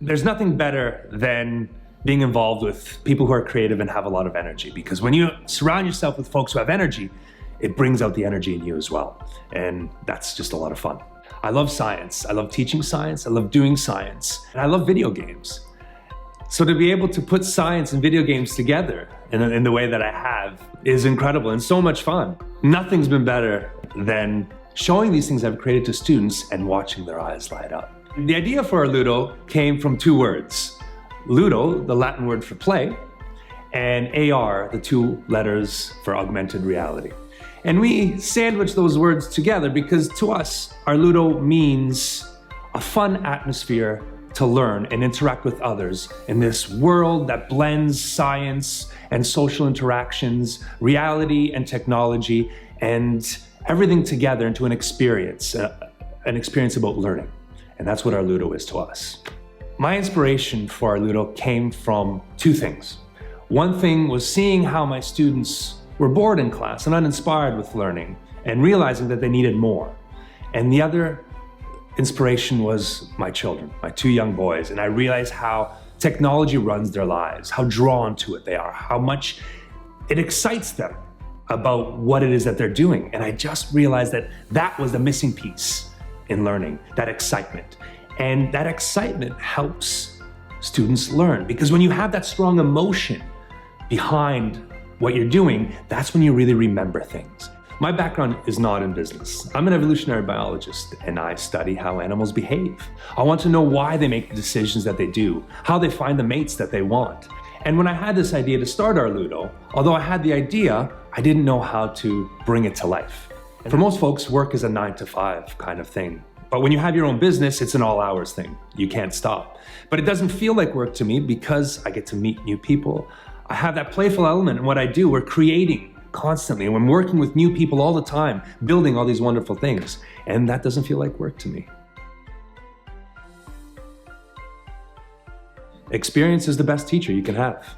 There's nothing better than being involved with people who are creative and have a lot of energy, because when you surround yourself with folks who have energy, it brings out the energy in you as well. And that's just a lot of fun. I love science. I love teaching science. I love doing science. And I love video games. So to be able to put science and video games together in the way that I have is incredible and so much fun. Nothing's been better than showing these things I've created to students and watching their eyes light up. The idea for Arludo came from two words. Ludo, the Latin word for play, and AR, the two letters for augmented reality. And we sandwich those words together because to us, Arludo means a fun atmosphere to learn and interact with others in this world that blends science and social interactions, reality and technology, and everything together into an experience about learning. And that's what Arludo is to us. My inspiration for Arludo came from two things. One thing was seeing how my students were bored in class and uninspired with learning and realizing that they needed more. And the other inspiration was my children, my two young boys. And I realized how technology runs their lives, how drawn to it they are, how much it excites them about what it is that they're doing. And I just realized that that was the missing piece in learning, that excitement. And that excitement helps students learn, because when you have that strong emotion behind what you're doing, that's when you really remember things. My background is not in business. I'm an evolutionary biologist and I study how animals behave. I want to know why they make the decisions that they do, how they find the mates that they want. And when I had this idea to start Arludo, although I had the idea, I didn't know how to bring it to life. For most folks, work is a 9-to-5 kind of thing. But when you have your own business, it's an all hours thing. You can't stop. But it doesn't feel like work to me because I get to meet new people. I have that playful element in what I do. We're creating constantly, and I'm working with new people all the time, building all these wonderful things. And that doesn't feel like work to me. Experience is the best teacher you can have.